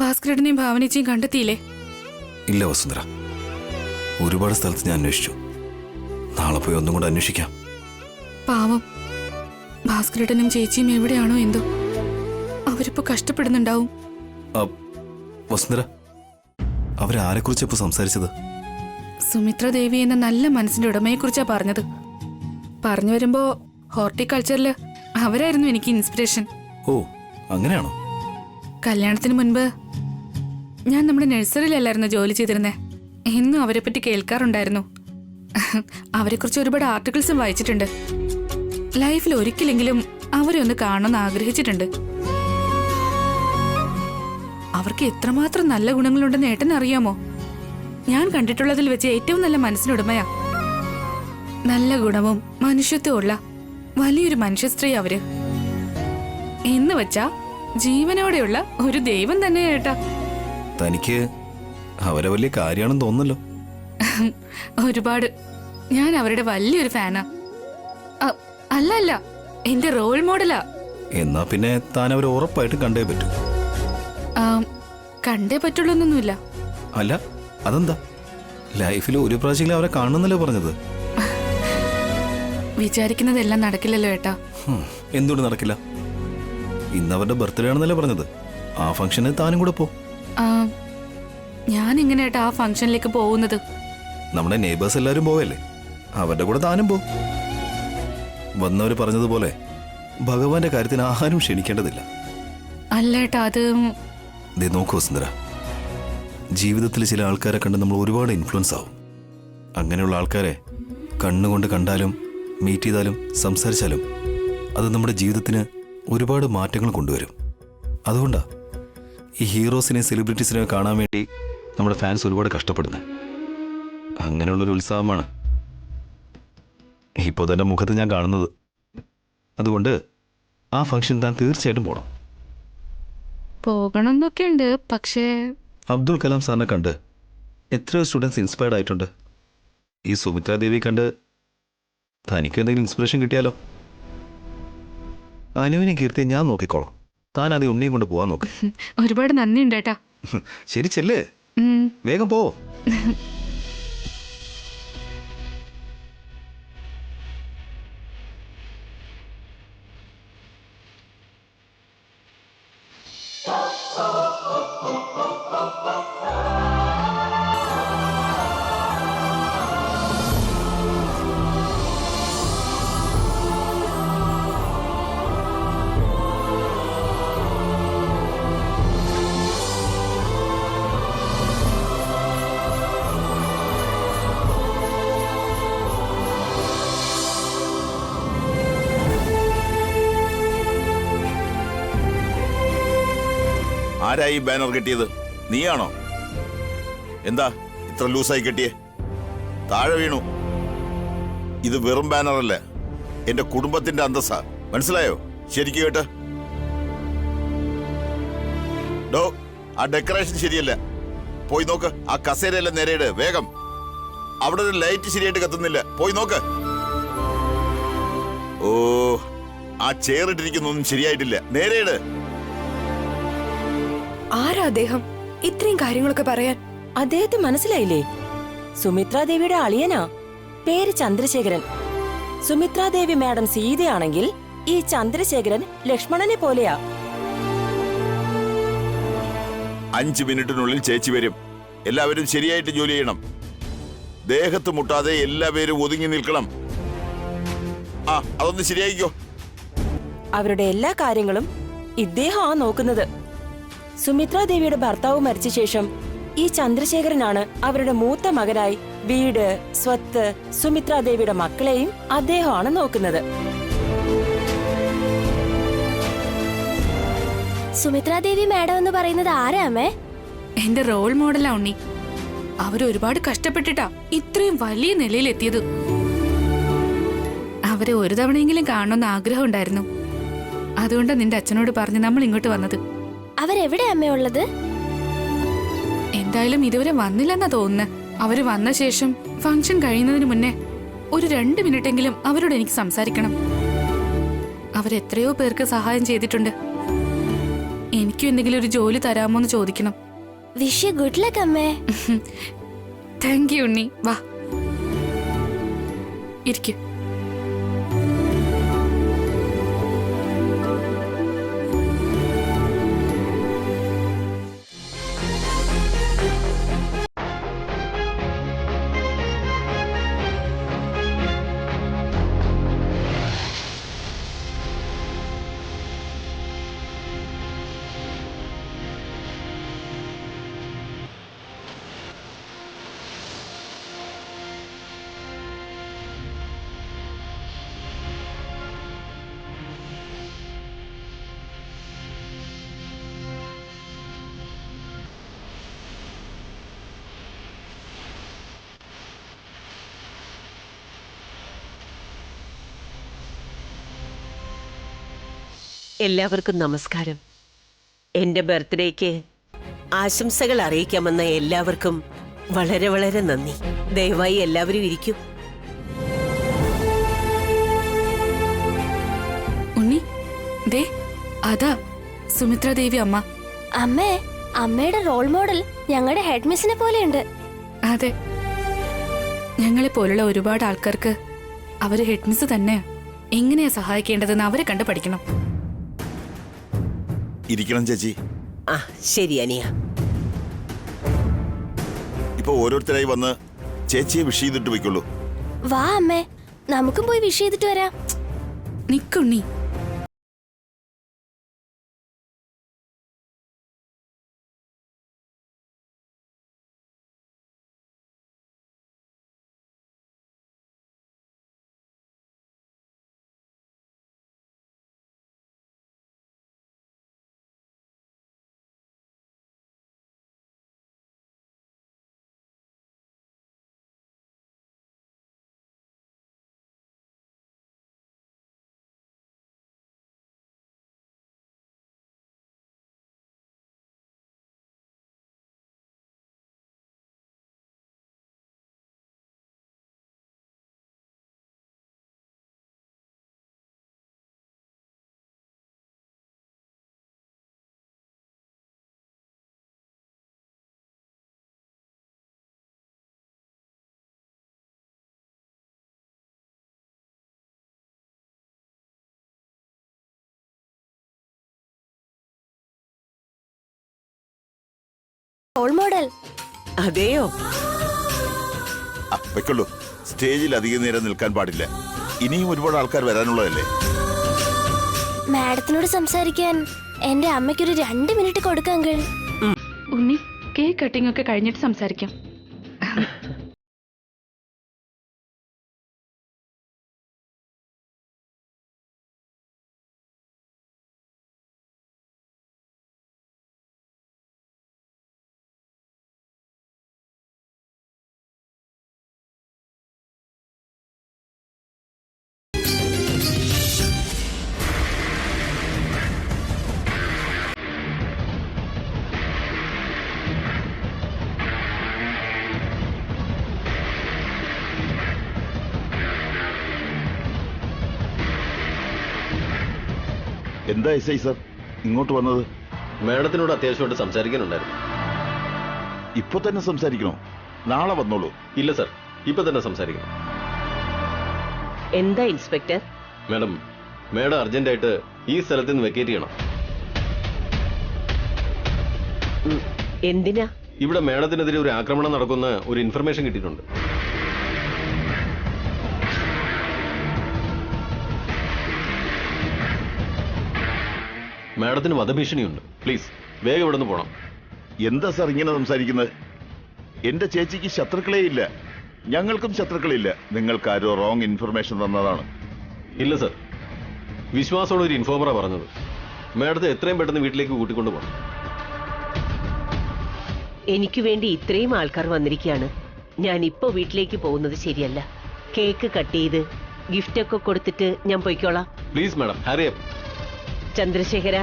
ഭാസ്കരേട്ടനെയും ഭാവനേച്ചിയും കണ്ടെത്തിയില്ലേ? ഇല്ല വസുന്ധര, ഒരുപാട് സ്ഥലത്ത് ഞാൻ അന്വേഷിച്ചു. നാളെ പോയി ഒന്നും കൂടെ അന്വേഷിക്കാം. പാവം ഭാസ്കരേട്ടനും ചേച്ചിയും എവിടെയാണോ എന്തോ, അവരിപ്പോ കഷ്ടപ്പെടുന്നുണ്ടാവും. വസുന്ധര, അവരാരെക്കുറിച്ചാ ഇപ്പൊ സംസാരിച്ചത്? സുമിത്ര ദേവി എന്ന നല്ല മനസ്സിന്റെ ഉടമയെ കുറിച്ചാ പറഞ്ഞത്. പറഞ്ഞു വരുമ്പോ ഹോർട്ടിക്കൾച്ചറില് അവരായിരുന്നു എനിക്ക് ഇൻസ്പിറേഷൻ. ഓ, അങ്ങനെയാണോ? കല്യാണത്തിന് മുൻപ് ഞാൻ നമ്മുടെ നഴ്സറിയിലല്ലായിരുന്നു ജോലി ചെയ്തിരുന്നേ. എന്നും അവരെ പറ്റി കേൾക്കാറുണ്ടായിരുന്നു. അവരെക്കുറിച്ച് ഒരുപാട് ആർട്ടിക്കിൾസും വായിച്ചിട്ടുണ്ട്. ലൈഫിൽ ഒരിക്കലെങ്കിലും അവരെ ഒന്ന് കാണണമെന്ന് ആഗ്രഹിച്ചിട്ടുണ്ട്. അവർക്ക് എത്രമാത്രം നല്ല ഗുണങ്ങളുണ്ടെന്ന് ഏട്ടൻ അറിയാമോ? ഞാൻ കണ്ടിട്ടുള്ളതിൽ വെച്ച് ഏറ്റവും നല്ല മനസ്സിനുടമയാ. നല്ല ഗുണവും മനുഷ്യത്വമുള്ള വലിയൊരു മനുഷ്യ സ്ത്രീ അവര്. എന്ന് വെച്ചാ ജീവനോടെയുള്ള ഒരു ദൈവം തന്നെയാ ഏട്ടാ. തനിക്ക് അവരെ വലിയ കാര്യമാണെന്ന് തോന്നുന്നല്ലോ. ഒരുപാട്. ഞാൻ അവരുടെ വലിയൊരു ഫാനാ. അല്ല അല്ല, എന്റെ റോൾ മോഡലാ. എന്നാ പിന്നെ താൻ അവരെ ഉറപ്പായിട്ടും കണ്ടേ പറ്റൂ. കണ്ടേ പറ്റുള്ളൂന്നൊന്നുമില്ല. അല്ല, അതെന്താ? ലൈഫിൽ ഒരു പ്രാവശ്യം അവരെ കാണുന്നല്ലേ പറഞ്ഞത്? വിചാരിക്കുന്നതെല്ലാം നടക്കില്ലല്ലോ ഏട്ടാ. എന്തുകൊണ്ട് നടക്കില്ല? ഇന്ന് അവരുടെ ബർത്ത്ഡേ ആണെന്നല്ലേ പറഞ്ഞത്? ആ ഫംഗ്ഷന് താനും കൂടെ പോ. ഞാൻ എങ്ങനെ ഏട്ടാ ആ ഫംഗ്ഷനിലേക്ക് പോകുന്നത്? നമ്മുടെ നെയ്ബേഴ്സ് എല്ലാവരും പോവല്ലേ, അവരുടെ കൂടെ താനും പോ. വന്നവര് പറഞ്ഞതുപോലെ ഭഗവാന്റെ കാര്യത്തിന് ആരും ക്ഷണിക്കേണ്ടതില്ല. അല്ല ഏട്ടാ, അത് നോക്കൂ സുന്ദര, ജീവിതത്തിൽ ചില ആൾക്കാരെ കണ്ട് നമ്മൾ ഒരുപാട് ഇൻഫ്ലുവൻസ് ആവും. അങ്ങനെയുള്ള ആൾക്കാരെ കണ്ണുകൊണ്ട് കണ്ടാലും മീറ്റ് ചെയ്താലും സംസാരിച്ചാലും അത് നമ്മുടെ ജീവിതത്തിന് ഒരുപാട് മാറ്റങ്ങൾ കൊണ്ടുവരും. അതുകൊണ്ടാ ഈ ഹീറോസിനെയും സെലിബ്രിറ്റീസിനെയും കാണാൻ വേണ്ടി നമ്മുടെ ഫാൻസ് ഒരുപാട് കഷ്ടപ്പെടുന്നത്. അങ്ങനെയുള്ളൊരു ഉത്സാഹമാണ് ഇപ്പോൾ തന്നെ മുഖത്ത് ഞാൻ കാണുന്നത്. അതുകൊണ്ട് ആ ഫംഗ്ഷൻ താൻ തീർച്ചയായിട്ടും പോകണം. പോകണം എന്നൊക്കെ ഉണ്ട്, പക്ഷേ അബ്ദുൽ കലാം സാറിനെ കണ്ട് എത്രയോ സ്റ്റുഡൻസ് ഇൻസ്പയർഡ് ആയിട്ടുണ്ട്. ഈ സുമിത്ര ദേവി കണ്ട് തനിക്ക് എന്തെങ്കിലും ഇൻസ്പിറേഷൻ കിട്ടിയാലോ? അനുവിനെ കീർത്തി ഞാൻ നോക്കിക്കോളാം. താൻ അത് ഉണ്ണിയും കൊണ്ട് പോവാൻ നോക്ക്. ഒരുപാട് നന്ദിയുണ്ട് ഏട്ടാ. ശരി, ചെല്ലേ, വേഗം പോ. ആരായി ബാനർ കെട്ടിയത്? നീയാണോ? എന്താ ഇത്ര ലൂസായി കെട്ടിയേ? താഴെ വീണു. ഇത് വെറും ബാനറല്ല, എന്റെ കുടുംബത്തിന്റെ അന്തസ്സാ. മനസ്സിലായോ? ശരിക്കും കേട്ട്. ഡോ, ആ ഡെക്കറേഷൻ ശരിയല്ല. പോയി നോക്ക്. ആ കസേരയെല്ലാം നേരെയിട് വേഗം. അവിടെ ഒരു ലൈറ്റ് ശരിയായിട്ട് കത്തുന്നില്ല. പോയി നോക്ക്. ഓ, ആ ചെയറിട്ടിരിക്കുന്നൊന്നും ശരിയായിട്ടില്ല. നേരെയിട്. ആരാ അദ്ദേഹം? ഇത്രയും കാര്യങ്ങളൊക്കെ പറയാൻ അദ്ദേഹത്തെ മനസ്സിലായില്ലേ? സുമിത്രാ ദേവിയുടെ അളിയനാ. പേര് ചന്ദ്രശേഖരൻ. സുമിത്രാ ദേവി മാഡം സീതയാണെങ്കിൽ ഈ ചന്ദ്രശേഖരൻ ലക്ഷ്മണനെ പോലെയാ. 5 മിനിറ്റിനുള്ളിൽ ചേച്ചി വരും. എല്ലാവരും ശരിയായിട്ട് ജോലി ചെയ്യണം. ദേഹത്ത് മുട്ടാതെ എല്ലാവരും ഒതുങ്ങി നിൽക്കണം. അതൊന്ന് ശരിയായിക്കോ. അവരുടെ എല്ലാ കാര്യങ്ങളും ഇദ്ദേഹമാ നോക്കുന്നത്. സുമിത്രാ ദേവിയുടെ ഭർത്താവ് മരിച്ച ശേഷം ഈ ചന്ദ്രശേഖരനാണ് അവരുടെ മൂത്ത മകനായി വീട്, സ്വത്ത്, സുമിത്രാ ദേവിയുടെ മക്കളെയും അദ്ദേഹമാണ് നോക്കുന്നത്. സുമിത്രാ ദേവി മാഡം എന്ന് പറയുന്നത് ആരാ അമ്മേ? എന്റെ റോൾ മോഡലാ ഉണ്ണി. അവരൊരുപാട് കഷ്ടപ്പെട്ടിട്ടാ ഇത്രയും വലിയ നിലയിലെത്തിയത്. അവരെ ഒരു തവണയെങ്കിലും കാണണമെന്ന് ആഗ്രഹം ഉണ്ടായിരുന്നു. അതുകൊണ്ടാ നിന്റെ അച്ഛനോട് പറഞ്ഞ് നമ്മൾ ഇങ്ങോട്ട് വന്നത്. അവരെവിടെ അമ്മയുള്ളത്? എന്തായാലും ഇതുവരെ വന്നില്ലെന്നാ തോന്നുന്നത്. അവര് വന്ന ശേഷം ഫംഗ്ഷൻ കഴിയുന്നതിന് മുന്നേ ഒരു 2 മിനിറ്റെങ്കിലും അവരോട് എനിക്ക് സംസാരിക്കണം. അവരെത്രയോ പേർക്ക് സഹായം ചെയ്തിട്ടുണ്ട്. എനിക്കും എന്തെങ്കിലും ഒരു ജോലി തരാമോ എന്ന് ചോദിക്കണം. വിഷ് ഗുഡ് ലക്ക് അമ്മേ. താങ്ക് യു ഉണ്ണി. വാ ഇരിക്കും. എല്ലാവർക്കും നമസ്കാരം. എൻ്റെ ബർത്ത്ഡേക്ക് ആശംസകൾ അറിയിക്കാമെന്ന എല്ലാവർക്കും വളരെ വളരെ നന്ദി. ദയവായി എല്ലാവരും ഇരിക്കും. ഉണ്ണി ദേ അതാ സുമിത്ര ദേവി അമ്മ. അമ്മേ, അമ്മയുടെ റോൾ മോഡൽ ഞങ്ങളുടെ ഹെഡ് മിസ്സിനെ പോലെയുണ്ട്. അതെ, ഞങ്ങളെ പോലുള്ള ഒരുപാട് ആൾക്കാർക്ക് അവര് ഹെഡ് മിസ് തന്നെയാ. എങ്ങനെയാ സഹായിക്കേണ്ടതെന്ന് അവരെ കണ്ടു പഠിക്കണം. ഇരിക്കണം ചേച്ചി. ആ ശരി അനിയ. ഇപ്പൊ ഓരോരുത്തരായി വന്ന് ചേച്ചിയെ വിഷ് ചെയ്തിട്ട് പോയിക്കൊള്ളൂ. വാ അമ്മേ, നമുക്കും പോയി വിഷ് ചെയ്തിട്ട് വരാം. നിക്കുണ്ണി. Role model. അതെയോ? വെക്കുള്ളൂ. സ്റ്റേജിൽ അധികം നേരം നിൽക്കാൻ പാടില്ല. ഇനിയും ഒരുപാട് ആൾക്കാർ വരാനുള്ളതല്ലേ. മാഡത്തിനോട് സംസാരിക്കാൻ എന്റെ അമ്മയ്ക്കൊരു 2 മിനിറ്റ് കൊടുക്കാങ്കൾ. ഉണ്ണി കേക്ക് കട്ടിംഗ് ഒക്കെ കഴിഞ്ഞിട്ട് സംസാരിക്കാം. എന്താ എസ് ഐ സർ ഇങ്ങോട്ട് വന്നത്? മാഡത്തിനോട് അത്യാവശ്യമായിട്ട് സംസാരിക്കാനുണ്ടായിരുന്നു. ഇപ്പൊ തന്നെ സംസാരിക്കണോ? നാളെ വന്നോളൂ. ഇല്ല സർ, ഇപ്പൊ തന്നെ സംസാരിക്കണം. എന്താ ഇൻസ്പെക്ടർ? മാഡം അർജന്റായിട്ട് ഈ സ്ഥലത്ത് നിന്ന് വെക്കേറ്റ് ചെയ്യണം. എന്തിനാ? ഇവിടെ മാഡത്തിനെതിരെ ഒരു ആക്രമണം നടക്കുന്ന ഒരു ഇൻഫർമേഷൻ കിട്ടിയിട്ടുണ്ട്. മാഡത്തിന് വധഭീഷണിയുണ്ട്. പ്ലീസ് വേഗം ഇവിടെ നിന്ന് പോണം. എന്താ സാർ ഇങ്ങനെ സംസാരിക്കുന്നത്? എന്റെ ചേച്ചിക്ക് ശത്രുക്കളേ ഇല്ല, ഞങ്ങൾക്കും ശത്രുക്കളില്ല. നിങ്ങൾക്ക് ആരോ റോങ് ഇൻഫർമേഷൻ തന്നതാണ്. ഇല്ല സർ, വിശ്വാസമുള്ള ഒരു ഇൻഫോമറാ പറഞ്ഞത്. മാഡത്തെ എത്രയും പെട്ടെന്ന് വീട്ടിലേക്ക് കൂട്ടിക്കൊണ്ടു പോകണം. എനിക്ക് വേണ്ടി ഇത്രയും ആൾക്കാർ വന്നിരിക്കുകയാണ്. ഞാൻ ഇപ്പോ വീട്ടിലേക്ക് പോകുന്നത് ശരിയല്ല. കേക്ക് കട്ട് ചെയ്ത് ഗിഫ്റ്റൊക്കെ കൊടുത്തിട്ട് ഞാൻ പോയിക്കോളാം. Please madam, hurry up. ചന്ദ്രശേഖര,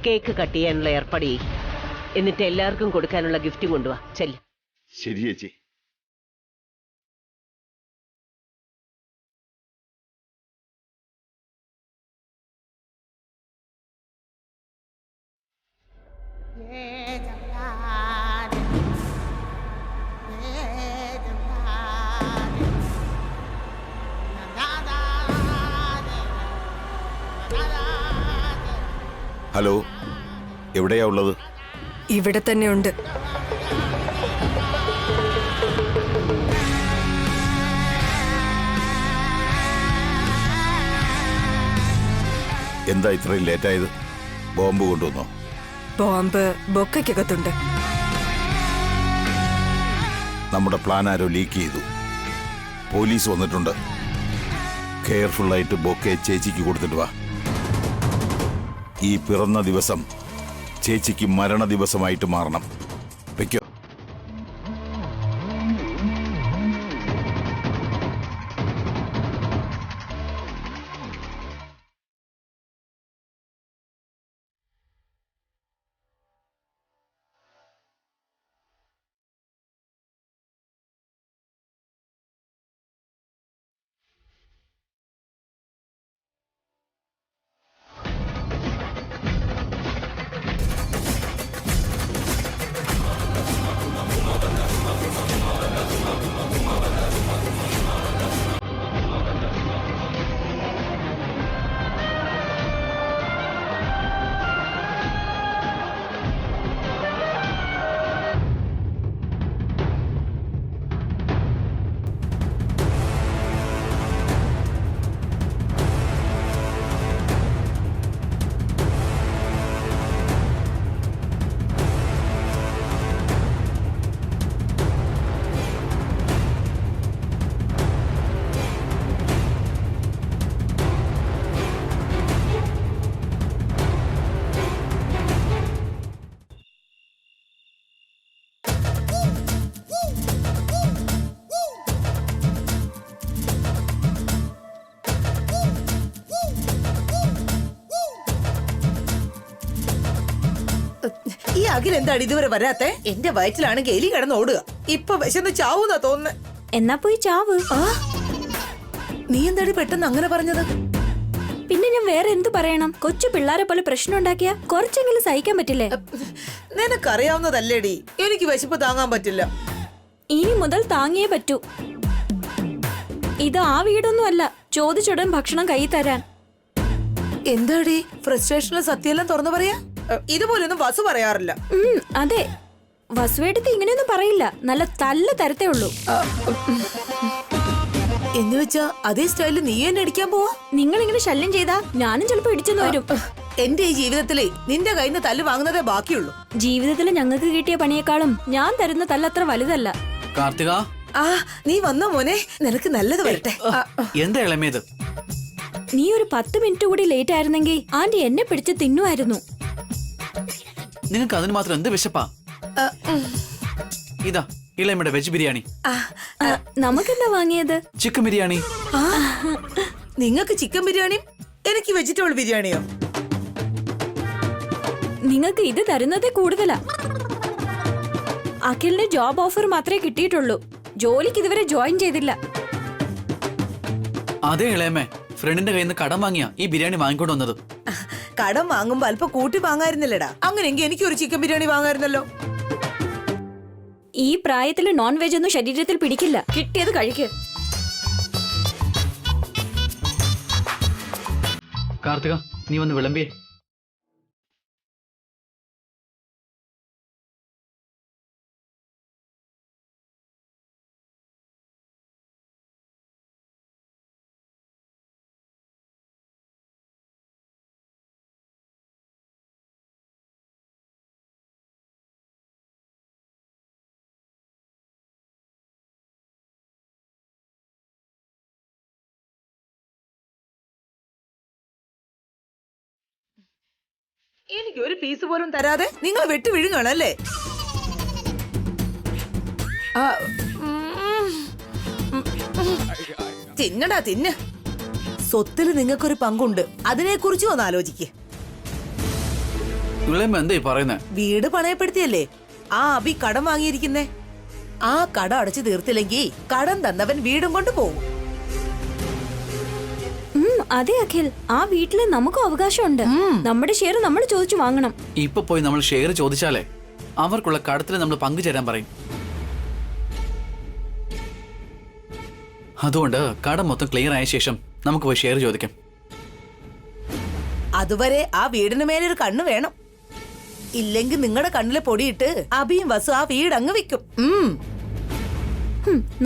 കേക്ക് കട്ട് ചെയ്യാനുള്ള ഏർപ്പാട് ചെയ്യ്. എന്നിട്ട് എല്ലാവർക്കും കൊടുക്കാനുള്ള ഗിഫ്റ്റും കൊണ്ടുവാ. ചെല്ല്. ശരി ചേച്ചി. ഹലോ, എവിടെയാ ഉള്ളത്? ഇവിടെ തന്നെയുണ്ട്. എന്താ ഇത്രയും ലേറ്റായത്? ബോംബ് കൊണ്ടുവന്നോ? ബോംബ് ബൊക്കയ്ക്കകത്തുണ്ട്. നമ്മുടെ പ്ലാൻ ആരോ ലീക്ക് ചെയ്തു. പോലീസ് വന്നിട്ടുണ്ട്. കെയർഫുള്ളായിട്ട് ബൊക്കെ ചേച്ചിക്ക് കൊടുത്തിട്ട് വാ. ഈ പിറന്ന ദിവസം ചേച്ചിക്ക് മരണ ദിവസമായിട്ട് മാറണം. വെക്കോ. ഈ അഖിൽ എന്താണ് ഇതുവരെ വരാത്തെ? എന്റെ വയറ്റിലാണെങ്കിൽ എലി കിടന്ന് ഓടുക. ഇപ്പൊ വിശന്ന് ചാവൂന്നാ തോന്നുന്നു. എന്നാ പോയി ചാവ്. നീ എന്താടി പെട്ടെന്ന് അങ്ങനെ പറഞ്ഞത്? പിന്നെ ഞാൻ വേറെ എന്തു പറയണം? കൊച്ചു പിള്ളേരെ പോലെ പ്രശ്നം ഉണ്ടാക്കിയ കുറച്ചെങ്കിലും സഹിക്കാൻ പറ്റില്ലേ? നിനക്കറിയാവുന്നതല്ലേടി, എനിക്ക് വിശപ്പ് താങ്ങാൻ പറ്റില്ല. ഇനി മുതൽ താങ്ങിയേ പറ്റൂ. ഇത് ആ വീടൊന്നും അല്ല ചോദിച്ചുടൻ ഭക്ഷണം കൈ തരാൻ. എന്താടി ഫ്രസ്ട്രേഷനിലെ സത്യമെല്ലാം തുറന്നു പറയാ? ഇതുപോലൊന്നും വസു പറയാറില്ല. അതെ, വസുവേട്ടത്തി ഇങ്ങനെയൊന്നും പറയില്ല. നല്ല തല്ല തരത്തേ ഉള്ളൂ. എന്ന് വെച്ചാ അതേ സ്റ്റൈലിൽ നീ എന്നെ അടിക്കാൻ പോവാ? നിങ്ങൾ ഇങ്ങനെ ശല്യം ചെയ്താ ഞാനും ചിലപ്പോ ഇടിച്ചെന്ന് വരും. എന്റെ ഈ ജീവിതത്തിലെ നിന്റെ കയ്യിൽ നിന്ന് തല്ല് വാങ്ങുന്നതേ ബാക്കിയുള്ളൂ. ജീവിതത്തിൽ ഞങ്ങൾക്ക് കിട്ടിയ പണിയേക്കാളും ഞാൻ തരുന്ന തല്ലത്ര വലുതല്ല. കാർത്തിക, നീ വന്നോ മോനെ? നിനക്ക് നല്ലത് വരട്ടെ. എന്താ ഇളമേത്? നീ ഒരു 10 മിനിറ്റ് കൂടി ലേറ്റ് ആയിരുന്നെങ്കിൽ ആന്റി എന്നെ പിടിച്ച് തിന്നുമായിരുന്നു. നിങ്ങൾക്ക് അതിന് മാത്രം എന്ത് വിശപ്പാ? ഇതാ ഇളമയുടെ വെജ് ബിരിയാണി. നമുക്കെന്താ വാങ്ങിയത്? ചിക്കൻ ബിരിയാണി. നിങ്ങൾക്ക് ചിക്കൻ ബിരിയാണിയും എനിക്ക് വെജിറ്റബിൾ ബിരിയാണിയോ? നിങ്ങൾക്ക് ഇത് തരുന്നതേ കൂടുതലാ. അഖിലിന് ജോബ് ഓഫർ മാത്രമേ കിട്ടിയിട്ടുള്ളൂ. ജോലിക്ക് ഇതുവരെ ജോയിൻ ചെയ്തില്ല. അതെ ഇളയമേ, ഫ്രണ്ടിന്റെ കയ്യിൽ നിന്ന് കടം വാങ്ങിയാ ഈ ബിരിയാണി വാങ്ങിക്കൊണ്ട് വന്നത്. കടം വാങ്ങുമ്പോ അല്പം കൂട്ടി വാങ്ങായിരുന്നില്ലടാ. അങ്ങനെയെങ്കിൽ എനിക്കൊരു ചിക്കൻ ബിരിയാണി വാങ്ങായിരുന്നല്ലോ. ഈ പ്രായത്തിൽ നോൺ വെജ് ഒന്നും ശരീരത്തിൽ പിടിക്കില്ല. കിട്ടിയത് കഴിക്ക്. കാർത്തിക, നീ വന്ന് വിളമ്പിയേ. എനിക്ക് ഒരു പീസ് പോലും തരാതെ നിങ്ങൾ വെട്ടി വിഴുങ്ങണല്ലേ? തിന്നടാ തിന്ന്. സ്വത്തിൽ നിങ്ങൾക്കൊരു പങ്കുണ്ട്, അതിനെ കുറിച്ചും ഒന്ന് ആലോചിക്ക്. ഇളയമ എന്താ പറയുന്നേ? വീട് പണയപ്പെടുത്തിയല്ലേ ആ അബി കടം വാങ്ങിയിരിക്കുന്നേ. ആ കടം അടച്ചു തീർത്തില്ലെങ്കിൽ കടം തന്നവൻ വീടും കൊണ്ട് പോകും. അതെ അഖിൽ, ആ വീട്ടില് നമുക്കും അവകാശമുണ്ട്. നമ്മുടെ ഷെയർ നമ്മൾ ചോദിച്ചു വാങ്ങണം. ഇപ്പൊ പോയി നമ്മൾ ഷെയർ ചോദിച്ചാലേ അവർക്കുള്ള കടത്തിൽ നമ്മൾ പങ്കുചേരാൻ പറയും. അതുകൊണ്ട് കടം മൊത്തം ക്ലിയർ ആയ ശേഷം നമുക്ക് പോയി ഷെയർ ചോദിക്കാം. അതുവരെ ആ വീടിന് മേലൊരു കണ്ണ് വേണം. ഇല്ലെങ്കിൽ നിങ്ങളുടെ കണ്ണിലെ പൊടിയിട്ട് അഭിയും വസു ആ വീട് അങ്ങ് വിൽക്കും.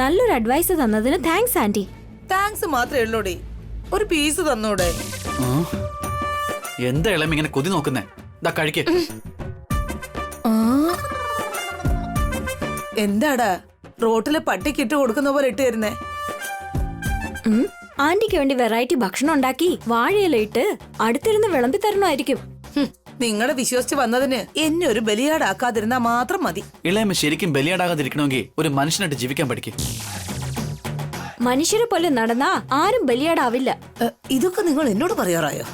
നല്ലൊരു അഡ്വൈസ് തന്നതിന് താങ്ക്സ് ആന്റി. താങ്ക്സ് മാത്രമേ ഉള്ളൂടി, ഒരു പീസ് തന്നൂടെ? എന്താ ഇളം ഇങ്ങനെ കൊതി നോക്കുന്നേ? ദാ കഴിക്കേ. എന്താടാ റോട്ടിലെ പട്ടിക്ക് ഇട്ട് കൊടുക്കുന്ന പോലെ ഇട്ട് തരുന്നേ? ആന്റിക്ക് വേണ്ടി വെറൈറ്റി ഭക്ഷണം ഉണ്ടാക്കി വാഴയിലിട്ട് അടുത്തിരുന്ന് വിളമ്പി തരണമായിരിക്കും. നിങ്ങളെ വിശ്വസിച്ച് വന്നതിന് എന്നെ ഒരു ബലിയാടാക്കാതിരുന്നാ മാത്രം മതി. ഇളയമ്മ ശരിക്കും ബലിയാടാകാതിരിക്കണമെങ്കിൽ ഒരു മനുഷ്യനായിട്ട് ജീവിക്കാൻ പഠിക്കും. മനുഷ്യരെ പോലെ നടന്നാ ആരും ബലിയാടാവില്ല. ഇതൊക്കെ നിങ്ങൾ എന്നോട് പറയാറായോ?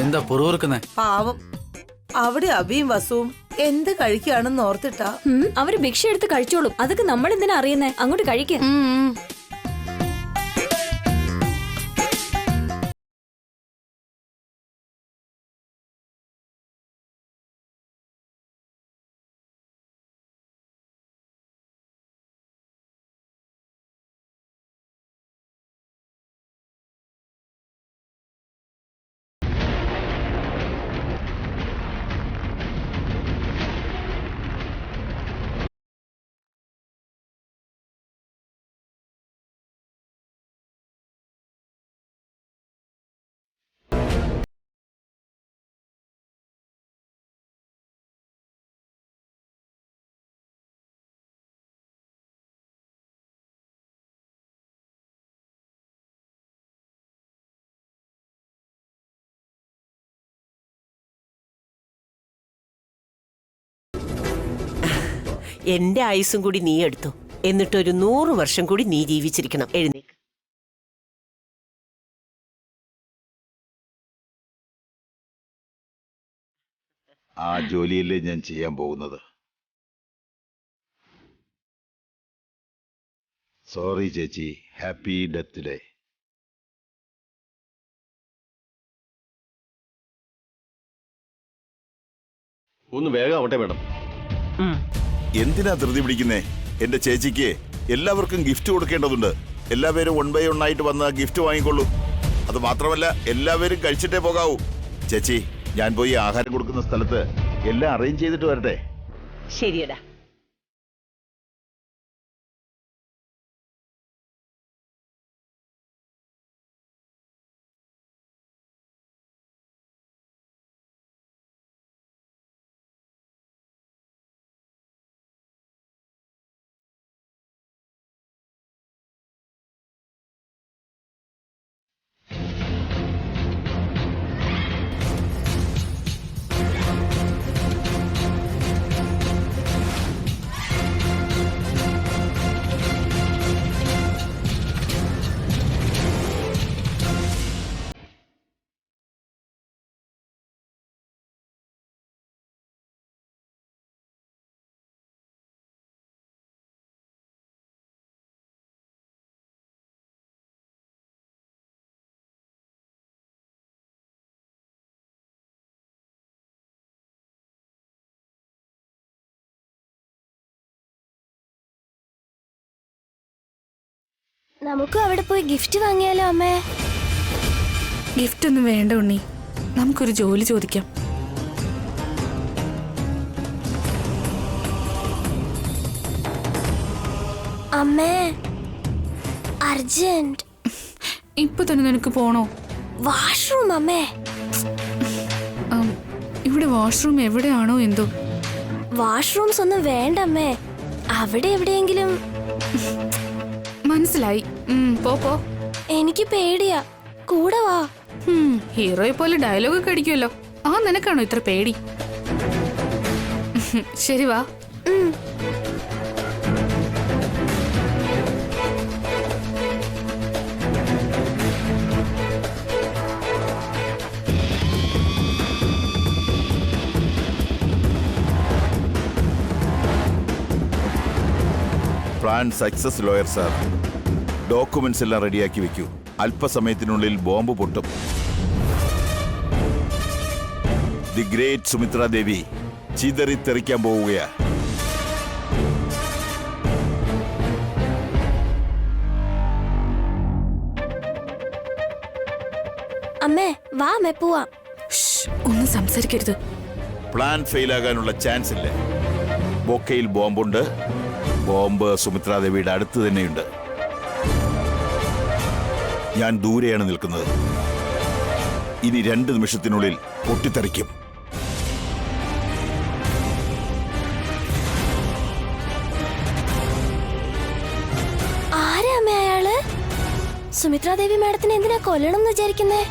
എന്താ പുറവുറുക്കുന്നേ? പാവം, അവിടെ അഭിയും വസുവും എന്ത് കഴിക്കുകയാണെന്ന് ഓർത്തിട്ടാ. അവര് ഭിക്ഷ എടുത്ത് കഴിച്ചോളും. അതൊക്കെ നമ്മൾ എന്തിനാ അറിയുന്നേ? അങ്ങോട്ട് കഴിക്ക. എന്റെ ആയുസ്സും കൂടി നീ എടുത്തു. എന്നിട്ടൊരു 100 വർഷം കൂടി നീ ജീവിച്ചിരിക്കണം. എഴുന്നേക്ക്. ആ ജോലിയല്ലേ ഞാൻ ചെയ്യാൻ പോകുന്നത്. സോറി ചേച്ചി, ഹാപ്പി ഡെത്ത് ഡേ. ഒന്ന് വേഗം ആവട്ടെ മേഡം. എന്തിനാ ധൃതി പിടിക്കുന്നേ? എന്റെ ചേച്ചിക്ക് എല്ലാവർക്കും ഗിഫ്റ്റ് കൊടുക്കേണ്ടതുണ്ട്. എല്ലാവരും 1 by 1 ആയിട്ട് വന്ന് ഗിഫ്റ്റ് വാങ്ങിക്കൊള്ളൂ. അത് മാത്രമല്ല എല്ലാവരും കഴിച്ചിട്ടേ പോകാവൂ. ചേച്ചി, ഞാൻ പോയി ആഹാരം കൊടുക്കുന്ന സ്ഥലത്ത് എല്ലാം അറേഞ്ച് ചെയ്തിട്ട് വരട്ടെ. ശരിയടാ. നമുക്ക് അവിടെ പോയി ഗിഫ്റ്റ് വാങ്ങിയാലോ അമ്മേ? ഗിഫ്റ്റ് ഒന്നും വേണ്ട ഉണ്ണി, നമുക്കൊരു ജോലി ചോദിക്കാം. അമ്മേ, അർജന്റ്. ഇപ്പൊ തന്നെ നിനക്ക് പോണോ? വാഷ്റൂം അമ്മേ. ഇവിടെ വാഷ്റൂം എവിടെയാണോ എന്തോ. വാഷ്റൂംസ് ഒന്നും വേണ്ടമ്മേ, അവിടെ എവിടെയെങ്കിലും. മനസ്സിലായി. പോ. എനിക്ക് പേടിയാ, കൂടെ വാ. ഹീറോയെ പോലെ ഡയലോഗ് ഒക്കെ അടിക്കുമല്ലോ. ആ നിനക്കാണോ ഇത്ര പേടി? ശരി വാ. Plan success lawyer sir. Documents എല്ലാം റെഡിയാക്കി വെക്കൂ. അല്പസമയത്തിനുള്ളിൽ ബോംബ് പൊട്ടും. ദി ഗ്രേറ്റ് സുമിത്ര ദേവി ചിതറിത്തെറിക്കാൻ പോവുകയാ. അമ്മേ വാ അമ്മേ പോവാം. ഒന്നും സംസാരിക്കരുത്. പ്ലാൻ ഫെയിലാകാനുള്ള ചാൻസ് ഇല്ല. ബൊക്കയിൽ ബോംബുണ്ട്. ബോംബ് സുമിത്ര ദേവിയുടെ അടുത്ത് തന്നെയുണ്ട്. ഞാൻ ദൂരെയാണ് നിൽക്കുന്നത്. ഇനി 2 നിമിഷത്തിനുള്ളിൽ പൊട്ടിത്തെറിക്കും. ആരാ അമ്മേ അയാള്? സുമിത്രാദേവി മാഡത്തിനെ എന്തിനാ കൊല്ലണം എന്ന് വിചാരിക്കുന്നേ?